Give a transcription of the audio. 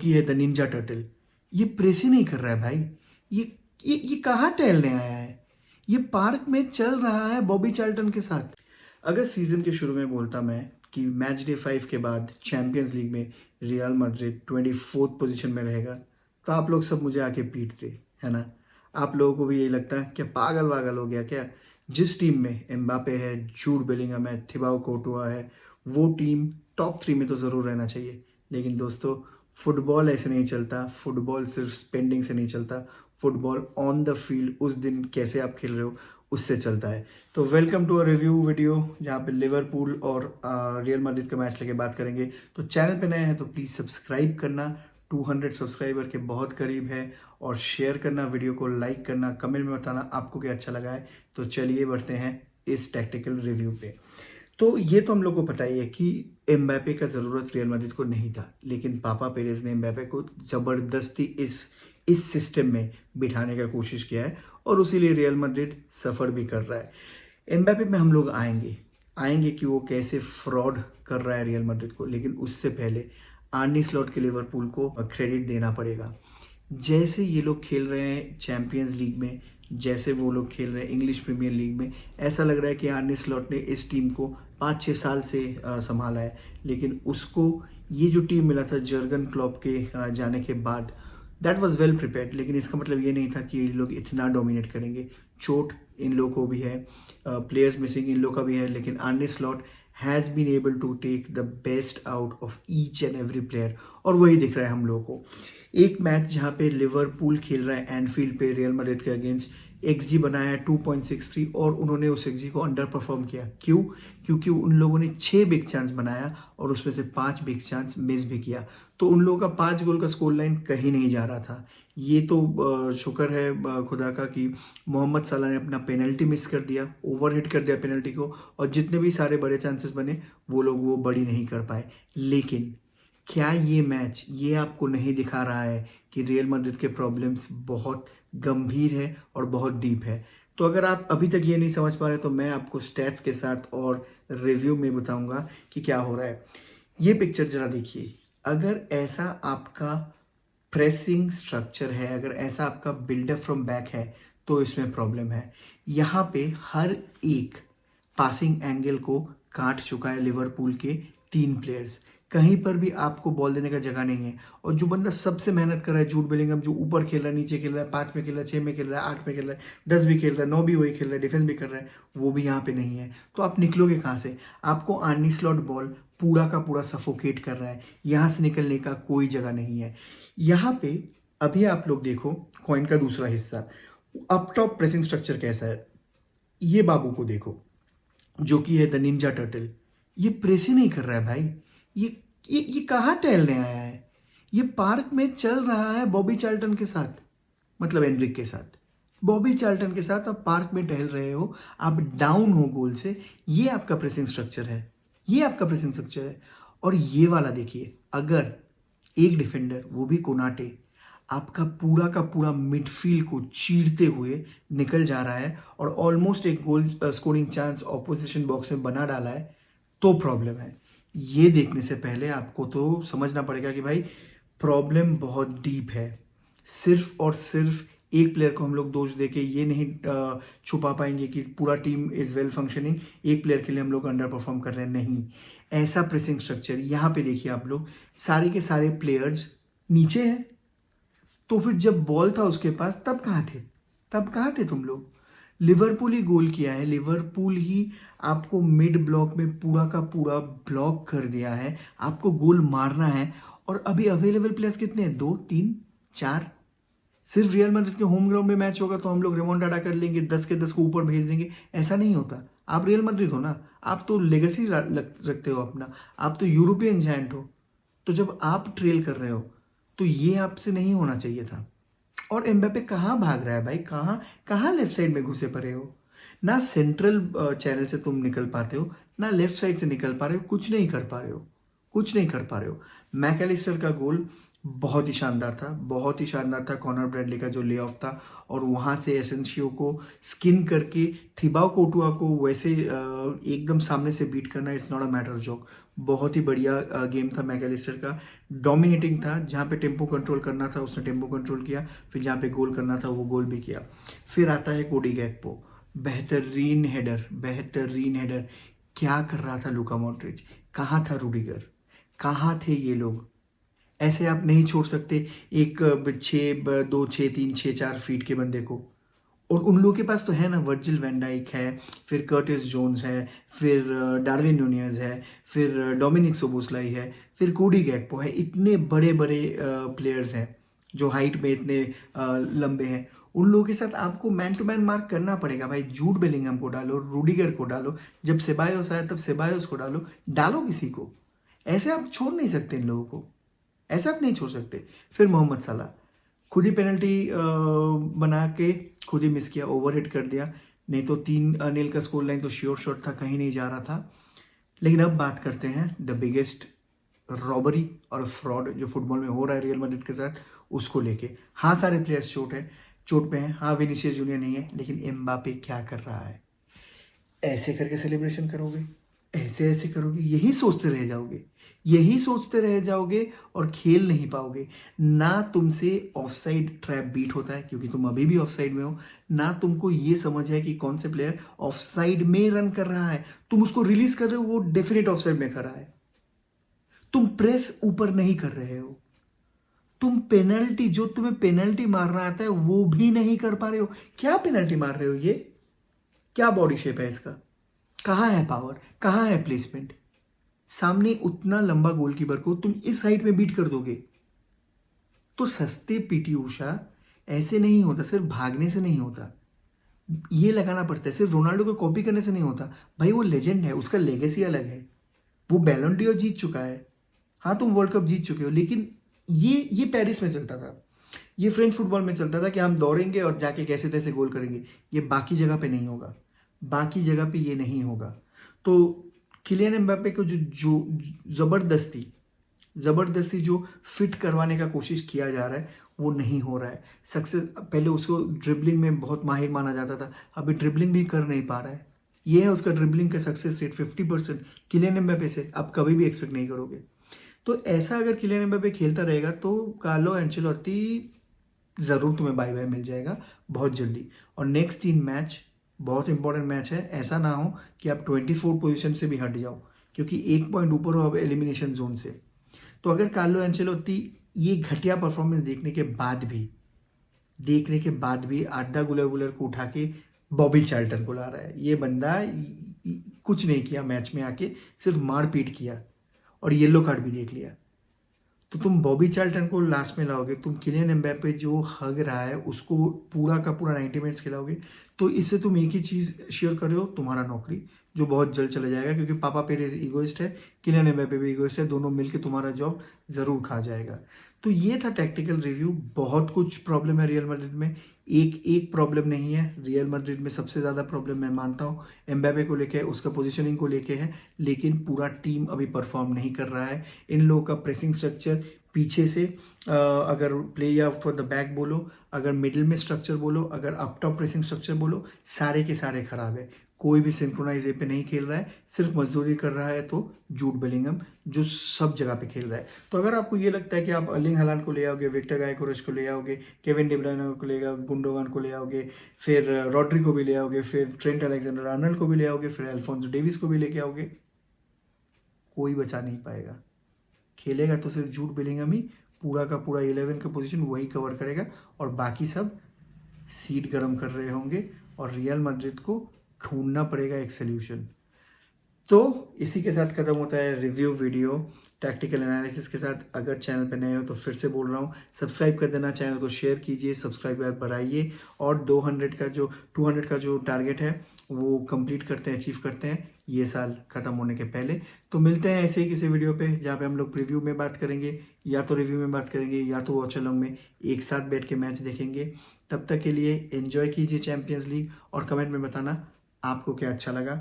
की है the Ninja turtle. ये प्रेस ही नहीं कर रहा है भाई। ये कहाँ टहलने आया है? ये पार्क में चल रहा है बॉबी चार्ल्टन के साथ। अगर सीजन के शुरू में बोलता मैं कि मैच डे 5 के बाद चैंपियंस लीग में रियल मैड्रिड 24th पोजीशन में रहेगा, तो आप लोग सब मुझे आके पीटते, है ना? आप लोगों को भी यही लगता है क्या पागल वागल हो गया क्या? जिस टीम में एम्बापे है, जूड बेलिंगम है, थिबाओ कोर्टुआ है, वो टीम टॉप 3 में तो ज़रूर रहना चाहिए। लेकिन दोस्तों, फुटबॉल ऐसे नहीं चलता। फुटबॉल सिर्फ स्पेंडिंग से नहीं चलता। फुटबॉल ऑन द फील्ड उस दिन कैसे आप खेल रहे हो उससे चलता है। तो welcome to a review video जहाँ पे लिवरपूल और रियल मैड्रिड का मैच लेके बात करेंगे। तो चैनल पे नए हैं तो प्लीज़ सब्सक्राइब करना, 200 सब्सक्राइबर के बहुत करीब है, और शेयर करना, वीडियो को लाइक करना, कमेंट में बताना आपको क्या अच्छा लगा है। तो चलिए बढ़ते हैं इस टैक्टिकल रिव्यू पे। तो ये तो हम लोग को पता ही है कि एम्बापे का ज़रूरत रियल मैड्रिड को नहीं था, लेकिन पापा पेरेज ने एम्बापे को ज़बरदस्ती इस सिस्टम में बिठाने का कोशिश किया है, और उसीलिए रियल मैड्रिड सफ़र भी कर रहा है। एम्बापे में हम लोग आएंगे कि वो कैसे फ्रॉड कर रहा है रियल मैड्रिड को, लेकिन उससे पहले आर्नी स्लॉट के लिवरपूल को क्रेडिट देना पड़ेगा। जैसे ये लोग खेल रहे हैं चैंपियंस लीग में, जैसे वो लोग खेल रहे हैं इंग्लिश प्रीमियर लीग में, ऐसा लग रहा है कि आर्ने स्लॉट ने इस टीम को 5-6 साल से संभाला है। लेकिन उसको ये जो टीम मिला था जर्गन क्लॉप के जाने के बाद, दैट वाज वेल प्रिपेयर्ड, लेकिन इसका मतलब ये नहीं था कि ये लोग इतना डोमिनेट करेंगे। चोट इन लोगों को भी है, प्लेयर्स मिसिंग इन लोगों का भी है, लेकिन Arne Slot has been able to take the best out of each and every player, और वही दिख रहा है हम लोगों को। एक मैच जहाँ पे लिवरपूल खेल रहा है एनफील्ड पे रियल मैड्रिड के अगेंस्ट, एक्सजी बनाया 2.63, और उन्होंने उस एक्सजी को अंडर परफॉर्म किया। क्यों? क्योंकि उन लोगों ने 6 बिग चांस बनाया और उसमें से 5 बिग चांस मिस भी किया। तो उन लोगों का 5 गोल का स्कोर लाइन कहीं नहीं जा रहा था। ये तो शुक्र है खुदा का कि मोहम्मद सलाह ने अपना पेनल्टी मिस कर दिया, ओवरहिट कर दिया पेनल्टी को, और जितने भी सारे बड़े चांसेस बने वो लोग वो बड़ी नहीं कर पाए। लेकिन क्या ये मैच ये आपको नहीं दिखा रहा है कि रियल मैड्रिड के प्रॉब्लम्स बहुत गंभीर है और बहुत डीप है? तो अगर आप अभी तक ये नहीं समझ पा रहे तो मैं आपको स्टैट्स के साथ और रिव्यू में बताऊंगा कि क्या हो रहा है। ये पिक्चर जरा देखिए। अगर ऐसा आपका प्रेसिंग स्ट्रक्चर है, अगर ऐसा आपका बिल्डअप फ्रॉम बैक है, तो इसमें प्रॉब्लम है। यहाँ पे हर एक पासिंग एंगल को काट चुका है लिवरपूल के 3 प्लेयर्स। कहीं पर भी आपको बॉल देने का जगह नहीं है, और जो बंदा सबसे मेहनत कर रहा है जूड बेलिंगम, जो ऊपर खेल रहा है, नीचे खेल रहा है, 5 में खेल रहा है, 6 में खेल रहा है, 8 में खेल रहा है, 10 भी खेल रहा है, 9 भी वही खेल रहा है, डिफेंस भी कर रहा है, वो भी यहाँ पे नहीं है। तो आप निकलोगे कहाँ से? आपको आर्नी स्लॉट बॉल पूरा का पूरा सफोकेट कर रहा है, यहाँ से निकलने का कोई जगह नहीं है। यहाँ पे अभी आप लोग देखो कॉइन का दूसरा हिस्सा, अप टॉप प्रेसिंग स्ट्रक्चर कैसा है। ये बाबू को देखो जो कि है द निंजा टर्टल। ये प्रेस ही नहीं कर रहा है भाई। ये ये कहाँ टहलने आया है? ये पार्क में चल रहा है बॉबी चार्ल्टन के साथ, मतलब एनरिक के साथ। बॉबी चार्ल्टन के साथ आप पार्क में टहल रहे हो, आप डाउन हो गोल से। ये आपका प्रेसिंग स्ट्रक्चर है, ये आपका प्रेसिंग स्ट्रक्चर है। और ये वाला देखिए, अगर एक डिफेंडर, वो भी कोनाटे, आपका पूरा का पूरा मिडफील्ड को चीरते हुए निकल जा रहा है और ऑलमोस्ट एक goal scoring chance opposition box में बना डाला है, तो प्रॉब्लम है। ये देखने से पहले आपको तो समझना पड़ेगा कि भाई प्रॉब्लम बहुत डीप है। सिर्फ और सिर्फ एक प्लेयर को हम लोग दोष देके ये नहीं छुपा पाएंगे कि पूरा टीम इज वेल फंक्शनिंग, एक प्लेयर के लिए हम लोग अंडर परफॉर्म कर रहे हैं, नहीं। ऐसा प्रेसिंग स्ट्रक्चर यहाँ पे देखिए आप लोग, सारे के सारे प्लेयर्स नीचे हैं। तो फिर जब बॉल था उसके पास तब कहाँ थे? तब कहाँ थे तुम लोग? लिवरपूल ही गोल किया है, लिवरपूल ही आपको मिड ब्लॉक में पूरा का पूरा ब्लॉक कर दिया है। आपको गोल मारना है, और अभी अवेलेबल प्लेयर्स कितने हैं? 2, 3, 4। सिर्फ रियल मैड्रिड के होम ग्राउंड में मैच होगा तो हम लोग रिमोंटाडा कर लेंगे, 10 के 10 को ऊपर भेज देंगे, ऐसा नहीं होता। आप रियल मैड्रिड हो ना, आप तो लेगेसी रखते हो अपना, आप तो यूरोपियन जायंट हो। तो जब आप ट्रेल कर रहे हो तो ये आपसे नहीं होना चाहिए था। और एम्बापे कहाँ भाग रहा है भाई? कहाँ कहाँ लेफ्ट साइड में घुसे पड़े हो? ना सेंट्रल चैनल से तुम निकल पाते हो, ना लेफ्ट साइड से निकल पा रहे हो, कुछ नहीं कर पा रहे हो, कुछ नहीं कर पा रहे हो। मैकलिस्टर का गोल बहुत ही शानदार था, बहुत ही शानदार था कॉनर ब्रैडली का जो ले ऑफ था, और वहाँ से एसेंसियो को स्किन करके थिबाओ कोर्टुआ को वैसे एकदम सामने से बीट करना, it's not a matter of joke. बहुत ही बढ़िया गेम था मैकलिस्टर का, डोमिनेटिंग था। जहाँ पे टेम्पो कंट्रोल करना था उसने टेम्पो कंट्रोल किया, फिर जहाँ पे गोल करना था वो गोल भी किया। फिर आता है कोडी गैक्पो, बेहतरीन हेडर, बेहतरीन हेडर। क्या कर रहा था लूका मॉड्रिच, कहाँ था रूडिगर, कहाँ थे ये लोग? ऐसे आप नहीं छोड़ सकते एक 2 6 3 6 4 फीट के बंदे को। और उन लोगों के पास तो है ना, वर्जिल वैन डाइक है, फिर कर्टिस जोन्स है, फिर डार्विन नूनियज है, फिर डोमिनिक सोबोस्लाई है, फिर कोडी गैक्पो है। इतने बड़े बड़े प्लेयर्स हैं जो हाइट में इतने लंबे हैं। उन लोगों के साथ आपको मैन टू मैन मार्क करना पड़ेगा भाई। जूड बेलिंगम को डालो, रूडिगर को डालो, जब सेबायोस आया तब सेबायोस को डालो, डालो किसी को। ऐसे आप छोड़ नहीं सकते इन लोगों को, ऐसा आप नहीं छोड़ सकते। फिर मोहम्मद सलाह खुद ही पेनल्टी बना के खुद ही मिस किया, ओवरहिट कर दिया। नहीं तो 3-0 का स्कोर लाइन तो श्योर शॉट था, कहीं नहीं जा रहा था। लेकिन अब बात करते हैं द बिगेस्ट रॉबरी और फ्रॉड जो फुटबॉल में हो रहा है रियल मैड्रिड के साथ, उसको लेके। हाँ, सारे प्लेयर्स चोट पे हैं। हाँ, विनीसियस जूनियर नहीं है, लेकिन एम्बापे क्या कर रहा है? ऐसे करके सेलिब्रेशन करोगे, ऐसे ऐसे करोगे, यही सोचते रह जाओगे, यही सोचते रह जाओगे और खेल नहीं पाओगे। ना तुमसे ऑफसाइड ट्रैप बीट होता है क्योंकि तुम अभी भी ऑफसाइड में हो, ना तुमको ये समझ है कि कौन से प्लेयर ऑफसाइड में रन कर रहा है। तुम उसको रिलीज कर रहे हो, वो डेफिनेट ऑफसाइड में खड़ा है। तुम प्रेस ऊपर नहीं कर रहे हो, तुम पेनल्टी, जो तुम्हें पेनल्टी मारना आता है वो भी नहीं कर पा रहे हो। क्या पेनल्टी मार रहे हो? ये क्या बॉडी शेप है इसका? कहाँ है पावर, कहाँ है प्लेसमेंट? सामने उतना लंबा गोलकीपर को तुम इस हाइट में बीट कर दोगे तो सस्ते पीटी उषा ऐसे नहीं होता, सिर्फ भागने से नहीं होता, ये लगाना पड़ता है। सिर्फ रोनाल्डो को कॉपी करने से नहीं होता भाई, वो लेजेंड है, उसका लेगेसी अलग है, वो बैलन डी जीत चुका है। हाँ, तुम वर्ल्ड कप जीत चुके हो, लेकिन ये पेरिस में चलता था, ये फ्रेंच फुटबॉल में चलता था कि हम दौड़ेंगे और जाके कैसे तैसे गोल करेंगे। ये बाकी जगह पे नहीं होगा, बाकी जगह पे ये नहीं होगा। तो किलियन एम्बापे को जो जो जबरदस्ती जबरदस्ती जो फिट करवाने का कोशिश किया जा रहा है वो नहीं हो रहा है। सक्सेस, पहले उसको ड्रिबलिंग में बहुत माहिर माना जाता था, अभी ड्रिबलिंग भी कर नहीं पा रहा है। ये है उसका ड्रिबलिंग का सक्सेस रेट 50%। किलियन एम्बापे से आप कभी भी एक्सपेक्ट नहीं करोगे। तो ऐसा अगर किलियन एम्बापे खेलता रहेगा तो कार्लो एंचेलोत्ती ज़रूर तुम्हें बाय बाय मिल जाएगा बहुत जल्दी। और नेक्स्ट 3 मैच बहुत इंपॉर्टेंट मैच है, ऐसा ना हो कि आप 24 पोजीशन से भी हट जाओ, क्योंकि 1 पॉइंट ऊपर हो अब एलिमिनेशन जोन से। तो अगर कार्लो एंचेलोत्ती ये घटिया परफॉर्मेंस देखने के बाद भी आधा गुलर गुलर को उठा के बॉबी चार्ल्टन को ला रहा है, ये बंदा कुछ नहीं किया मैच में आके, सिर्फ मार पीट किया और येलो कार्ड भी देख लिया। तो तुम बॉबी चार्ल्टन को लास्ट में लाओगे, तुम किलियन एम्बापे जो हग रहा है उसको पूरा का पूरा 90 मिनट्स खिलाओगे, तो इससे तुम एक ही चीज़ शेयर कर रहे हो, तुम्हारा नौकरी जो बहुत जल्द चला जाएगा, क्योंकि पापा पेरेज ईगोइस्ट है, किलियन एम्बापे भी ईगोइस्ट है, दोनों मिलकर तुम्हारा जॉब ज़रूर खा जाएगा। तो ये था टैक्टिकल रिव्यू। बहुत कुछ प्रॉब्लम है रियल मैड्रिड में, एक एक प्रॉब्लम नहीं है। रियल मैड्रिड में सबसे ज़्यादा प्रॉब्लम मैं मानता हूँ एम्बापे को लेके, उसका पोजीशनिंग को लेके है, लेकिन पूरा टीम अभी परफॉर्म नहीं कर रहा है। इन लोगों का प्रेसिंग स्ट्रक्चर पीछे से, अगर प्ले या फॉर द बैक बोलो, अगर मिडिल में स्ट्रक्चर बोलो, अगर अप टॉप प्रेसिंग स्ट्रक्चर बोलो, सारे के सारे खराब है। कोई भी सिंक्रोनाइज पे नहीं खेल रहा है, सिर्फ मजदूरी कर रहा है तो जूड बेलिंगम, जो सब जगह पे खेल रहा है। तो अगर आपको ये लगता है कि आप अर्लिंग हालांड को ले आओगे, विक्टर गायकोरेश को ले आओगे, केविन डी ब्रुयने को ले आओगे, गुंडोगान को ले आओगे, फिर रॉड्री को भी ले आओगे, फिर ट्रेंट अलेक्जेंडर आर्नल्ड को भी ले आओगे, फिर अल्फोंसो डेविस को भी लेके आओगे, कोई बचा नहीं पाएगा। खेलेगा तो सिर्फ जूड बेलिंगम ही, पूरा का पूरा 11 का पोजीशन वही कवर करेगा, और बाकी सब सीट गर्म कर रहे होंगे और रियल मैड्रिड को ढूंढना पड़ेगा एक सोल्यूशन। तो इसी के साथ खत्म होता है रिव्यू वीडियो टैक्टिकल एनालिसिस के साथ। अगर चैनल पर नए हो तो फिर से बोल रहा हूँ, सब्सक्राइब कर देना, चैनल को शेयर कीजिए, सब्सक्राइबर बढ़ाइए, और 200 का जो टारगेट है वो कंप्लीट करते हैं, अचीव करते हैं ये साल ख़त्म होने के पहले। तो मिलते हैं ऐसे ही किसी वीडियो पे जहाँ पे हम लोग प्रीव्यू में बात करेंगे, या तो रिव्यू में बात करेंगे, या तो वॉच अलॉन्ग में एक साथ बैठ के मैच देखेंगे। तब तक के लिए एंजॉय कीजिए चैंपियंस लीग, और कमेंट में बताना आपको क्या अच्छा लगा।